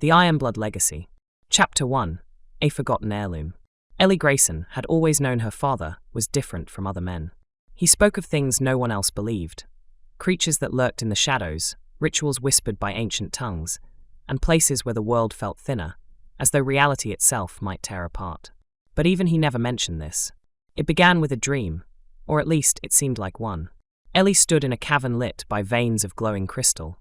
The Ironblood Legacy. Chapter 1. A Forgotten Heirloom. Ellie Grayson had always known her father was different from other men. He spoke of things no one else believed, creatures that lurked in the shadows, rituals whispered by ancient tongues, and places where the world felt thinner, as though reality itself might tear apart. But even he never mentioned this. It began with a dream, or at least it seemed like one. Ellie stood in a cavern lit by veins of glowing crystal,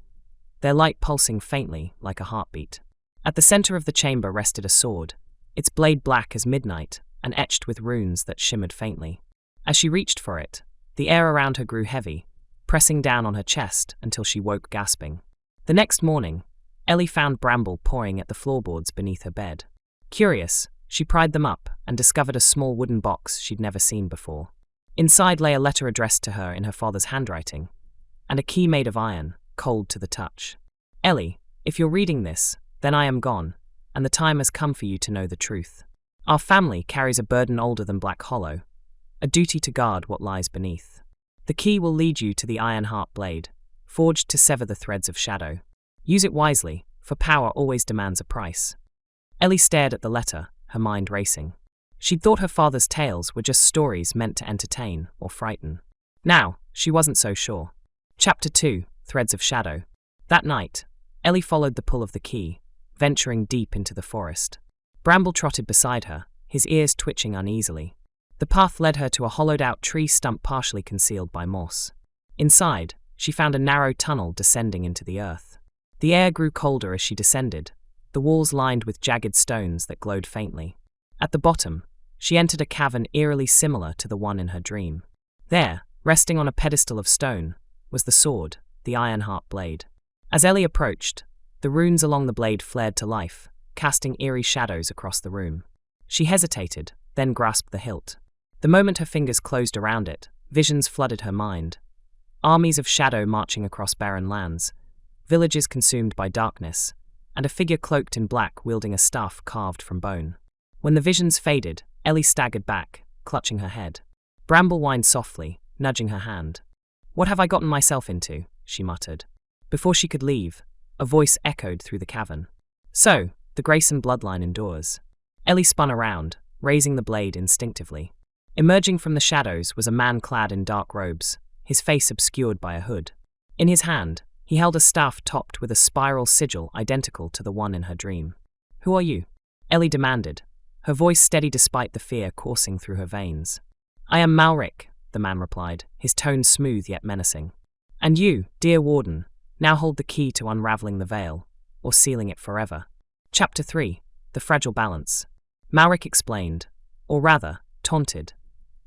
their light pulsing faintly like a heartbeat. At the center of the chamber rested a sword, its blade black as midnight and etched with runes that shimmered faintly. As she reached for it, the air around her grew heavy, pressing down on her chest until she woke gasping. The next morning, Ellie found bramble pouring at the floorboards beneath her bed. Curious, she pried them up and discovered a small wooden box she'd never seen before. Inside lay a letter addressed to her in her father's handwriting, and a key made of iron, cold to the touch. Ellie, if you're reading this, then I am gone, and the time has come for you to know the truth. Our family carries a burden older than Black Hollow, a duty to guard what lies beneath. The key will lead you to the Iron Heart Blade, forged to sever the threads of shadow. Use it wisely, for power always demands a price. Ellie stared at the letter, her mind racing. She'd thought her father's tales were just stories meant to entertain or frighten. Now, she wasn't so sure. Chapter 2, Threads of Shadow. That night, Ellie followed the pull of the key, venturing deep into the forest. Bramble trotted beside her, his ears twitching uneasily. The path led her to a hollowed-out tree stump partially concealed by moss. Inside, she found a narrow tunnel descending into the earth. The air grew colder as she descended, the walls lined with jagged stones that glowed faintly. At the bottom, she entered a cavern eerily similar to the one in her dream. There, resting on a pedestal of stone, was the sword, the Iron Heart Blade. As Ellie approached, the runes along the blade flared to life, casting eerie shadows across the room. She hesitated, then grasped the hilt. The moment her fingers closed around it, visions flooded her mind. Armies of shadow marching across barren lands, villages consumed by darkness, and a figure cloaked in black wielding a staff carved from bone. When the visions faded, Ellie staggered back, clutching her head. Bramble whined softly, nudging her hand. "What have I gotten myself into?" she muttered. Before she could leave, a voice echoed through the cavern. "So, the Grayson bloodline endures." Ellie spun around, raising the blade instinctively. Emerging from the shadows was a man clad in dark robes, his face obscured by a hood. In his hand, he held a staff topped with a spiral sigil identical to the one in her dream. "Who are you?" Ellie demanded, her voice steady despite the fear coursing through her veins. "I am Malric," the man replied, his tone smooth yet menacing. "And you, dear Warden, now hold the key to unraveling the veil, or sealing it forever." Chapter 3. The Fragile Balance. Malric explained, or rather, taunted,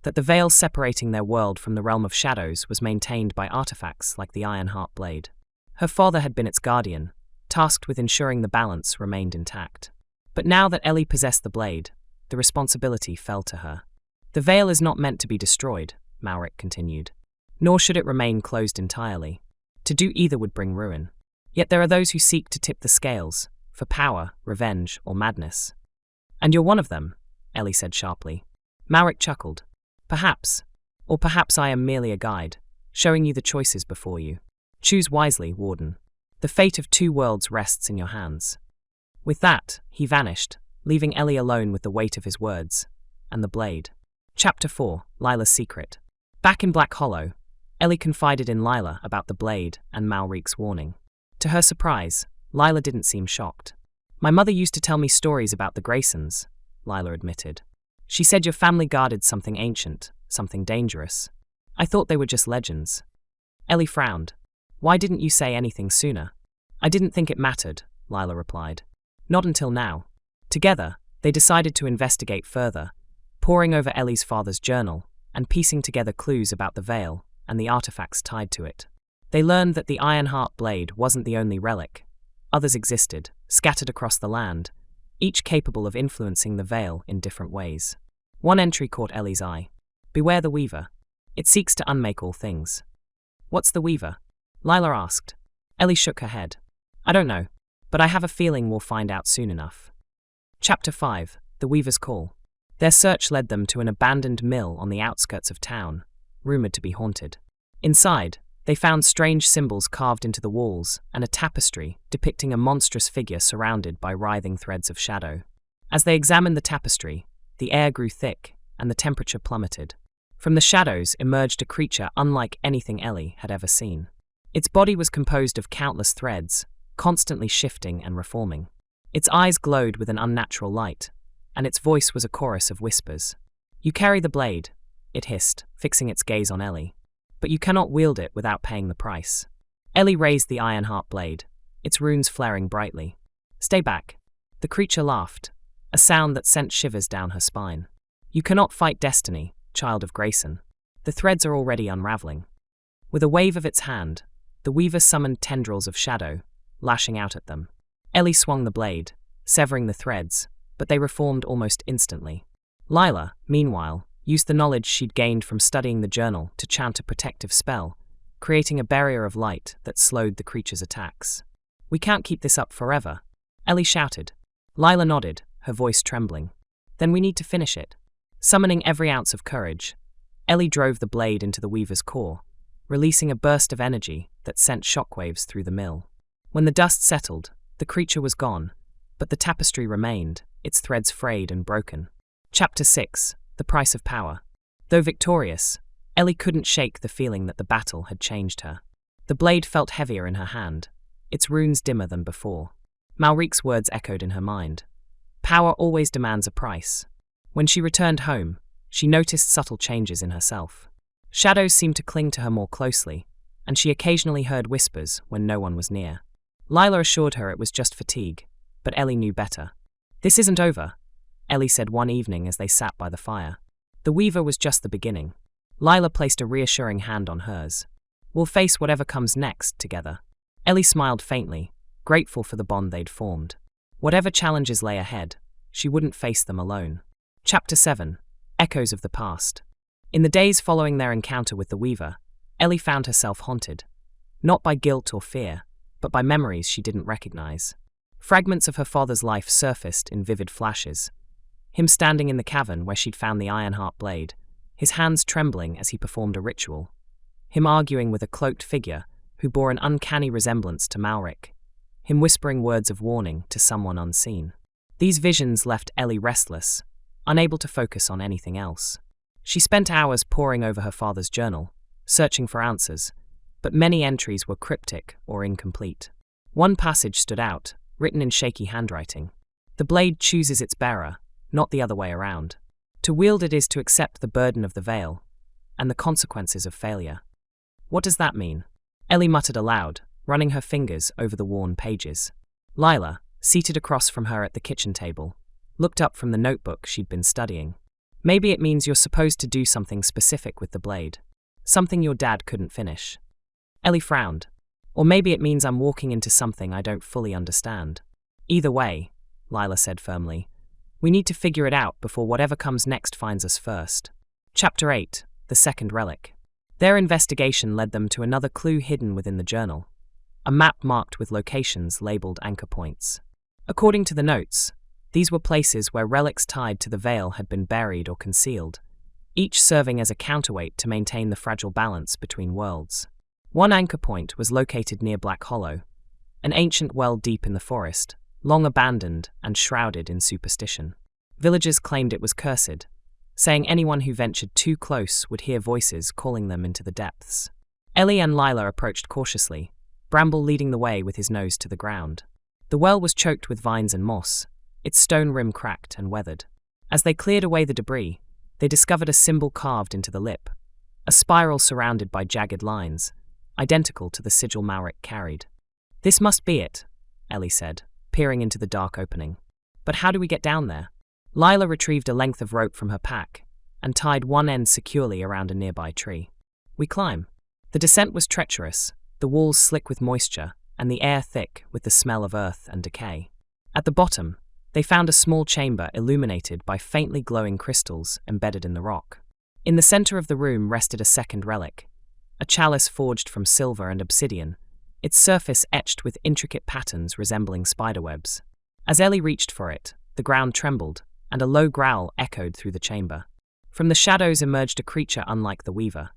that the veil separating their world from the realm of shadows was maintained by artifacts like the Iron Heart Blade. Her father had been its guardian, tasked with ensuring the balance remained intact. But now that Ellie possessed the blade, the responsibility fell to her. "The veil is not meant to be destroyed," Malric continued, "nor should it remain closed entirely. To do either would bring ruin. Yet there are those who seek to tip the scales, for power, revenge, or madness." "And you're one of them," Ellie said sharply. Malric chuckled. "Perhaps. Or perhaps I am merely a guide, showing you the choices before you. Choose wisely, Warden. The fate of two worlds rests in your hands." With that, he vanished, leaving Ellie alone with the weight of his words, and the blade. Chapter 4. Lila's Secret. Back in Black Hollow, Ellie confided in Lila about the blade and Malric's warning. To her surprise, Lila didn't seem shocked. "My mother used to tell me stories about the Graysons," Lila admitted. "She said your family guarded something ancient, something dangerous. I thought they were just legends." Ellie frowned. "Why didn't you say anything sooner?" "I didn't think it mattered," Lila replied. "Not until now." Together, they decided to investigate further, poring over Ellie's father's journal and piecing together clues about the veil and the artifacts tied to it. They learned that the Iron Heart Blade wasn't the only relic. Others existed, scattered across the land, each capable of influencing the veil in different ways. One entry caught Ellie's eye. "Beware the Weaver. It seeks to unmake all things." "What's the Weaver?" Lila asked. Ellie shook her head. "I don't know, but I have a feeling we'll find out soon enough." Chapter 5. The Weaver's Call. Their search led them to an abandoned mill on the outskirts of town, rumored to be haunted. Inside, They found strange symbols carved into the walls and a tapestry depicting a monstrous figure surrounded by writhing threads of shadow. As they examined the tapestry, the air grew thick and the temperature plummeted. From the shadows emerged a creature unlike anything Ellie had ever seen. Its body was composed of countless threads, constantly shifting and reforming. Its eyes glowed with an unnatural light, and its voice was a chorus of whispers. "You carry the blade," it hissed, fixing its gaze on Ellie. "But you cannot wield it without paying the price." Ellie raised the iron-heart blade, its runes flaring brightly. "Stay back." The creature laughed, a sound that sent shivers down her spine. "You cannot fight destiny, child of Grayson. The threads are already unraveling." With a wave of its hand, the weaver summoned tendrils of shadow, lashing out at them. Ellie swung the blade, severing the threads, but they reformed almost instantly. Lila, meanwhile, used the knowledge she'd gained from studying the journal to chant a protective spell, creating a barrier of light that slowed the creature's attacks. "We can't keep this up forever," Ellie shouted. Lila nodded, her voice trembling. "Then we need to finish it." Summoning every ounce of courage, Ellie drove the blade into the weaver's core, releasing a burst of energy that sent shockwaves through the mill. When the dust settled, the creature was gone, but the tapestry remained, its threads frayed and broken. Chapter 6. The Price of Power. Though victorious, Ellie couldn't shake the feeling that the battle had changed her. The blade felt heavier in her hand, its runes dimmer than before. Malric's words echoed in her mind. Power always demands a price. When she returned home, she noticed subtle changes in herself. Shadows seemed to cling to her more closely, and she occasionally heard whispers when no one was near. Lila assured her it was just fatigue, but Ellie knew better. "This isn't over," Ellie said one evening as they sat by the fire. "The weaver was just the beginning." Lila placed a reassuring hand on hers. "We'll face whatever comes next together." Ellie smiled faintly, grateful for the bond they'd formed. Whatever challenges lay ahead, she wouldn't face them alone. Chapter 7. Echoes of the Past. In the days following their encounter with the weaver, Ellie found herself haunted. Not by guilt or fear, but by memories she didn't recognize. Fragments of her father's life surfaced in vivid flashes. Him standing in the cavern where she'd found the iron-heart blade, his hands trembling as he performed a ritual. Him arguing with a cloaked figure who bore an uncanny resemblance to Malric. Him whispering words of warning to someone unseen. These visions left Ellie restless, unable to focus on anything else. She spent hours poring over her father's journal, searching for answers, but many entries were cryptic or incomplete. One passage stood out, written in shaky handwriting. "The blade chooses its bearer, not the other way around. To wield it is to accept the burden of the veil, and the consequences of failure." "What does that mean?" Ellie muttered aloud, running her fingers over the worn pages. Lila, seated across from her at the kitchen table, looked up from the notebook she'd been studying. "Maybe it means you're supposed to do something specific with the blade. Something your dad couldn't finish." Ellie frowned. "Or maybe it means I'm walking into something I don't fully understand." "Either way," Lila said firmly, "we need to figure it out before whatever comes next finds us first." Chapter 8. The Second Relic. Their investigation led them to another clue hidden within the journal. A map marked with locations labeled anchor points. According to the notes, these were places where relics tied to the veil had been buried or concealed, each serving as a counterweight to maintain the fragile balance between worlds. One anchor point was located near Black Hollow, an ancient well deep in the forest, long abandoned and shrouded in superstition. Villagers claimed it was cursed, saying anyone who ventured too close would hear voices calling them into the depths. Ellie and Lila approached cautiously, Bramble leading the way with his nose to the ground. The well was choked with vines and moss, its stone rim cracked and weathered. As they cleared away the debris, they discovered a symbol carved into the lip, a spiral surrounded by jagged lines, identical to the sigil Malric carried. "This must be it," Ellie said, peering into the dark opening. "But how do we get down there?" Lila retrieved a length of rope from her pack and tied one end securely around a nearby tree. "We climb." The descent was treacherous, the walls slick with moisture and the air thick with the smell of earth and decay. At the bottom, they found a small chamber illuminated by faintly glowing crystals embedded in the rock. In the center of the room rested a second relic, a chalice forged from silver and obsidian, its surface etched with intricate patterns resembling spiderwebs. As Ellie reached for it, the ground trembled, and a low growl echoed through the chamber. From the shadows emerged a creature unlike the weaver.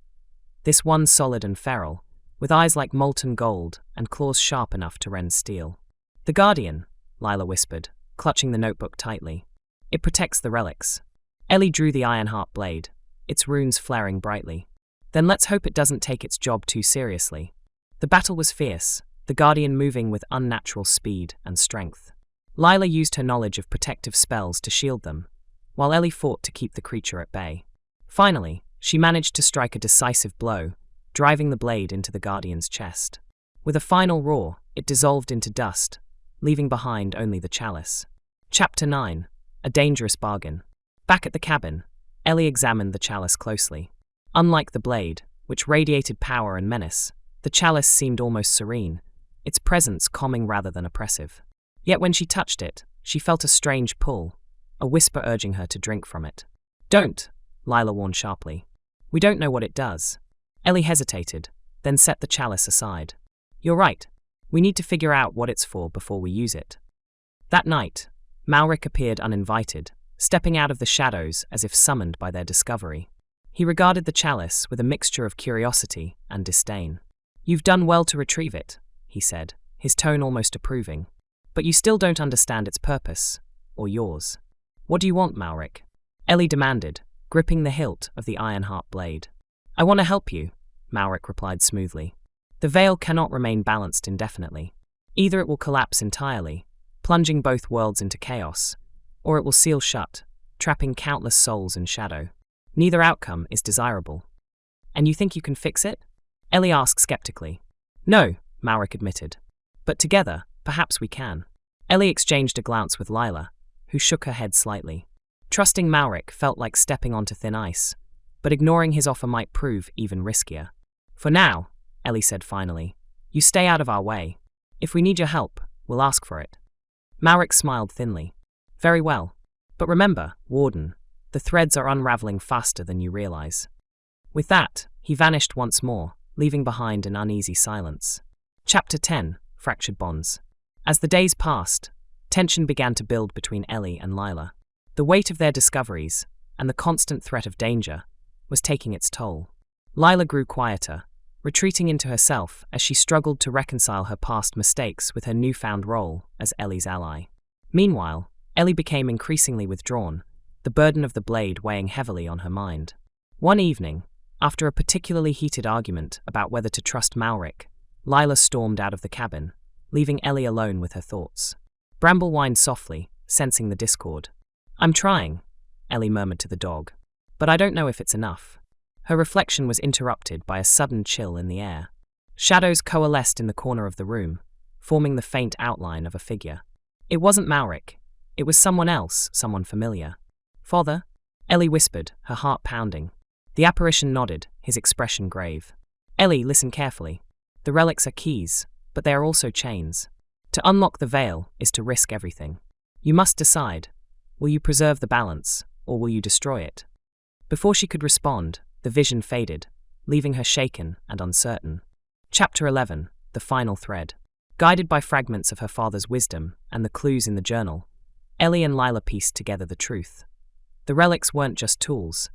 This one solid and feral, with eyes like molten gold and claws sharp enough to rend steel. "The Guardian," Lila whispered, clutching the notebook tightly. "It protects the relics." Ellie drew the Ironheart blade, its runes flaring brightly. "Then let's hope it doesn't take its job too seriously." The battle was fierce, the Guardian moving with unnatural speed and strength. Lila used her knowledge of protective spells to shield them, while Ellie fought to keep the creature at bay. Finally, she managed to strike a decisive blow, driving the blade into the Guardian's chest. With a final roar, it dissolved into dust, leaving behind only the chalice. Chapter 9. A Dangerous Bargain. Back at the cabin, Ellie examined the chalice closely. Unlike the blade, which radiated power and menace, the chalice seemed almost serene, its presence calming rather than oppressive. Yet when she touched it, she felt a strange pull, a whisper urging her to drink from it. "Don't," Lila warned sharply. "We don't know what it does." Ellie hesitated, then set the chalice aside. "You're right. We need to figure out what it's for before we use it." That night, Malric appeared uninvited, stepping out of the shadows as if summoned by their discovery. He regarded the chalice with a mixture of curiosity and disdain. "You've done well to retrieve it," he said, his tone almost approving. "But you still don't understand its purpose, or yours." "What do you want, Malric?" Ellie demanded, gripping the hilt of the Ironheart blade. "I want to help you," Malric replied smoothly. "The veil cannot remain balanced indefinitely. Either it will collapse entirely, plunging both worlds into chaos, or it will seal shut, trapping countless souls in shadow. Neither outcome is desirable." "And you think you can fix it?" Ellie asked skeptically. "No," Malric admitted. "But together, perhaps we can." Ellie exchanged a glance with Lila, who shook her head slightly. Trusting Malric felt like stepping onto thin ice, but ignoring his offer might prove even riskier. "For now," Ellie said finally, "you stay out of our way. If we need your help, we'll ask for it." Malric smiled thinly. "Very well. But remember, Warden, the threads are unraveling faster than you realize." With that, he vanished once more, leaving behind an uneasy silence. Chapter 10. Fractured Bonds. As the days passed, tension began to build between Ellie and Lila. The weight of their discoveries, and the constant threat of danger, was taking its toll. Lila grew quieter, retreating into herself as she struggled to reconcile her past mistakes with her newfound role as Ellie's ally. Meanwhile, Ellie became increasingly withdrawn, the burden of the blade weighing heavily on her mind. One evening, after a particularly heated argument about whether to trust Malric, Lila stormed out of the cabin, leaving Ellie alone with her thoughts. Bramble whined softly, sensing the discord. "I'm trying," Ellie murmured to the dog, "but I don't know if it's enough." Her reflection was interrupted by a sudden chill in the air. Shadows coalesced in the corner of the room, forming the faint outline of a figure. It wasn't Malric. It was someone else, someone familiar. "Father?" Ellie whispered, her heart pounding. The apparition nodded, his expression grave. "Ellie, listen carefully. The relics are keys, but they are also chains. To unlock the veil is to risk everything. You must decide. Will you preserve the balance, or will you destroy it?" Before she could respond, the vision faded, leaving her shaken and uncertain. Chapter 11. The Final Thread. Guided by fragments of her father's wisdom and the clues in the journal, Ellie and Lila pieced together the truth. The relics weren't just tools.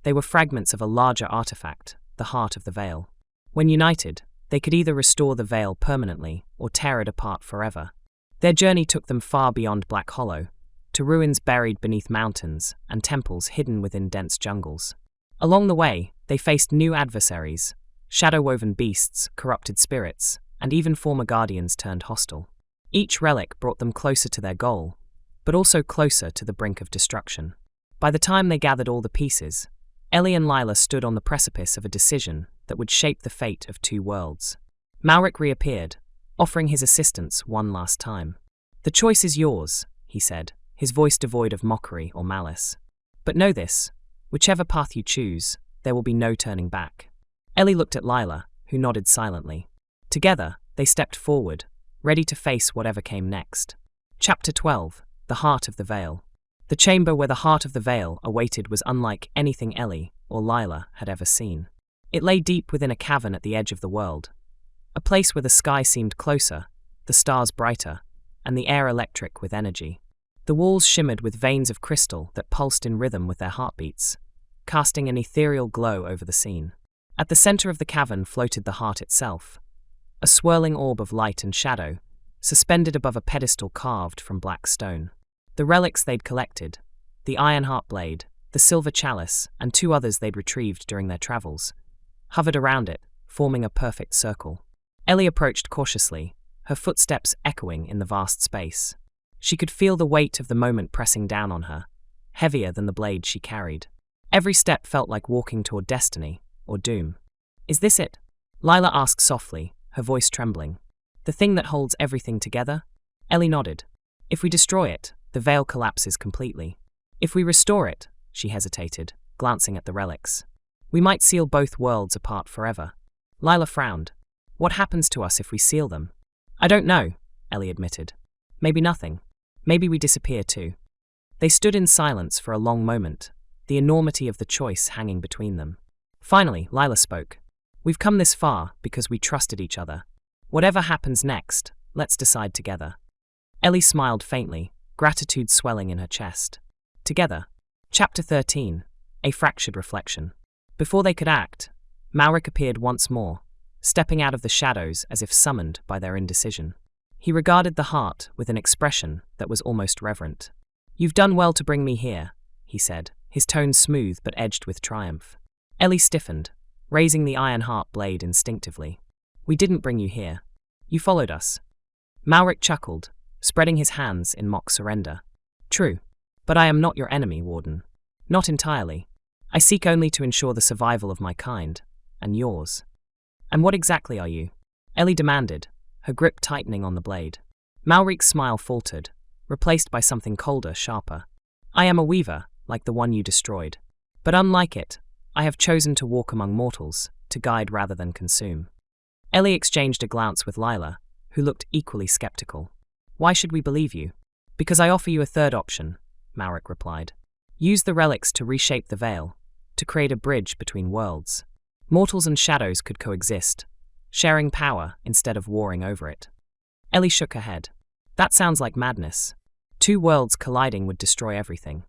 They were fragments of a larger artifact, the heart of the veil. When united, they could either restore the veil permanently or tear it apart forever. Their journey took them far beyond Black Hollow, to ruins buried beneath mountains and temples hidden within dense jungles. Along the way, they faced new adversaries, shadow-woven beasts, corrupted spirits, and even former guardians turned hostile. Each relic brought them closer to their goal, but also closer to the brink of destruction. By the time they gathered all the pieces, Ellie and Lila stood on the precipice of a decision that would shape the fate of two worlds. Malric reappeared, offering his assistance one last time. "The choice is yours," he said, his voice devoid of mockery or malice. "But know this, whichever path you choose, there will be no turning back." Ellie looked at Lila, who nodded silently. Together, they stepped forward, ready to face whatever came next. Chapter 12. The Heart of the Veil. The chamber where the heart of the veil awaited was unlike anything Ellie or Lila had ever seen. It lay deep within a cavern at the edge of the world, a place where the sky seemed closer, the stars brighter, and the air electric with energy. The walls shimmered with veins of crystal that pulsed in rhythm with their heartbeats, casting an ethereal glow over the scene. At the center of the cavern floated the heart itself, a swirling orb of light and shadow, suspended above a pedestal carved from black stone. The relics they'd collected, the iron heart blade, the silver chalice, and 2 others they'd retrieved during their travels, hovered around it, forming a perfect circle. Ellie approached cautiously, her footsteps echoing in the vast space. She could feel the weight of the moment pressing down on her, heavier than the blade she carried. Every step felt like walking toward destiny, or doom. "Is this it?" Lila asked softly, her voice trembling. "The thing that holds everything together?" Ellie nodded. "If we destroy it, the veil collapses completely. If we restore it," she hesitated, glancing at the relics, "we might seal both worlds apart forever." Lila frowned. "What happens to us if we seal them?" "I don't know," Ellie admitted. "Maybe nothing. Maybe we disappear too." They stood in silence for a long moment, the enormity of the choice hanging between them. Finally, Lila spoke. "We've come this far because we trusted each other. Whatever happens next, let's decide together." Ellie smiled faintly, gratitude swelling in her chest. Together. Chapter 13. A Fractured Reflection. Before they could act, Malric appeared once more, stepping out of the shadows as if summoned by their indecision. He regarded the heart with an expression that was almost reverent. "You've done well to bring me here," he said, his tone smooth but edged with triumph. Ellie stiffened, raising the iron heart blade instinctively. "We didn't bring you here. You followed us." Malric chuckled, spreading his hands in mock surrender. "True. But I am not your enemy, Warden. Not entirely. I seek only to ensure the survival of my kind, and yours." "And what exactly are you?" Ellie demanded, her grip tightening on the blade. Malric's smile faltered, replaced by something colder, sharper. "I am a weaver, like the one you destroyed. But unlike it, I have chosen to walk among mortals, to guide rather than consume." Ellie exchanged a glance with Lila, who looked equally skeptical. "Why should we believe you?" "Because I offer you a third option," Malric replied. "Use the relics to reshape the veil, to create a bridge between worlds. Mortals and shadows could coexist, sharing power instead of warring over it." Ellie shook her head. "That sounds like madness. 2 worlds colliding would destroy everything."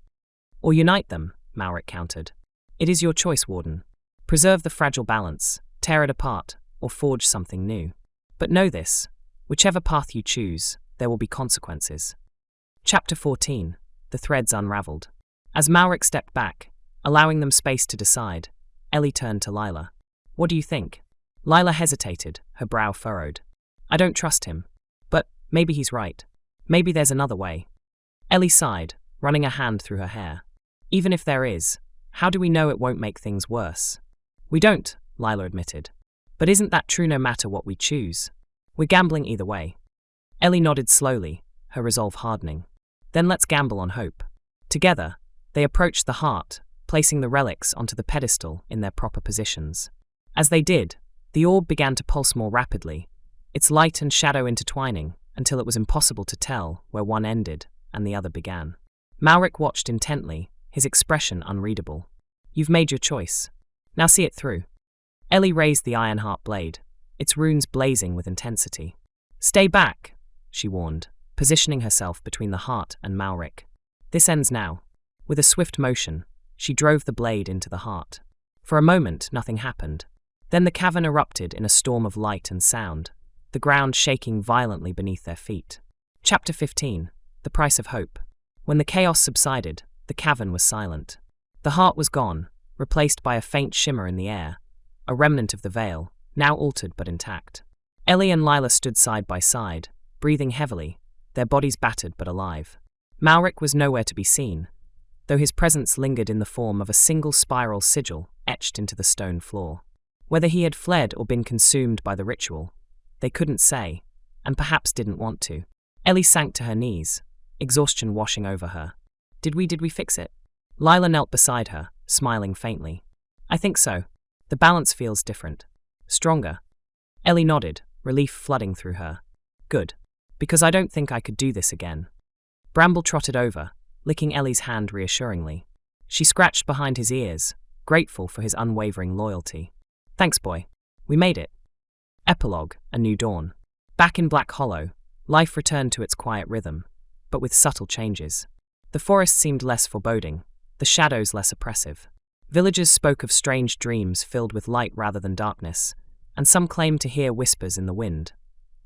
"Or unite them," Malric countered. "It is your choice, Warden. Preserve the fragile balance, tear it apart, or forge something new. But know this, whichever path you choose, there will be consequences." Chapter 14. The Threads Unraveled. As Malric stepped back, allowing them space to decide, Ellie turned to Lila. "What do you think?" Lila hesitated, her brow furrowed. "I don't trust him. But maybe he's right. Maybe there's another way." Ellie sighed, running a hand through her hair. "Even if there is, how do we know it won't make things worse?" "We don't," Lila admitted. "But isn't that true no matter what we choose? We're gambling either way." Ellie nodded slowly, her resolve hardening. "Then let's gamble on hope." Together, they approached the heart, placing the relics onto the pedestal in their proper positions. As they did, the orb began to pulse more rapidly, its light and shadow intertwining until it was impossible to tell where one ended and the other began. Malric watched intently, his expression unreadable. "You've made your choice. Now see it through." Ellie raised the iron heart blade, its runes blazing with intensity. "Stay back," she warned, positioning herself between the heart and Malric. "This ends now." With a swift motion, she drove the blade into the heart. For a moment, nothing happened. Then the cavern erupted in a storm of light and sound, the ground shaking violently beneath their feet. Chapter 15. The Price of Hope. When the chaos subsided, the cavern was silent. The heart was gone, replaced by a faint shimmer in the air, a remnant of the veil, now altered but intact. Ellie and Lila stood side by side, breathing heavily, their bodies battered but alive. Malric was nowhere to be seen, though his presence lingered in the form of a single spiral sigil etched into the stone floor. Whether he had fled or been consumed by the ritual, they couldn't say, and perhaps didn't want to. Ellie sank to her knees, exhaustion washing over her. Did we fix it?" Lila knelt beside her, smiling faintly. "I think so. The balance feels different. Stronger." Ellie nodded, relief flooding through her. "Good. Because I don't think I could do this again." Bramble trotted over, licking Ellie's hand reassuringly. She scratched behind his ears, grateful for his unwavering loyalty. "Thanks, boy. We made it." Epilogue: A New Dawn. Back in Black Hollow, life returned to its quiet rhythm, but with subtle changes. The forest seemed less foreboding, the shadows less oppressive. Villagers spoke of strange dreams filled with light rather than darkness, and some claimed to hear whispers in the wind.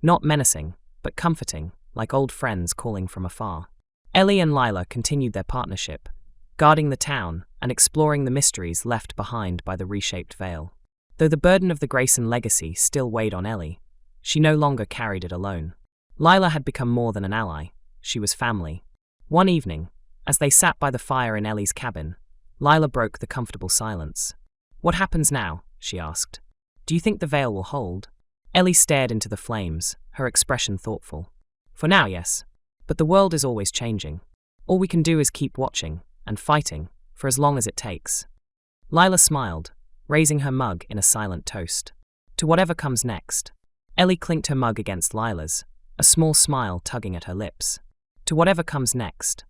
Not menacing, but comforting, like old friends calling from afar. Ellie and Lila continued their partnership, guarding the town and exploring the mysteries left behind by the reshaped veil. Though the burden of the Grayson legacy still weighed on Ellie, she no longer carried it alone. Lila had become more than an ally, she was family. One evening, as they sat by the fire in Ellie's cabin, Lila broke the comfortable silence. "What happens now?" she asked. "Do you think the veil will hold?" Ellie stared into the flames, her expression thoughtful. "For now, yes. But the world is always changing. All we can do is keep watching and fighting for as long as it takes." Lila smiled, raising her mug in a silent toast. "To whatever comes next." Ellie clinked her mug against Lila's, a small smile tugging at her lips. "To whatever comes next."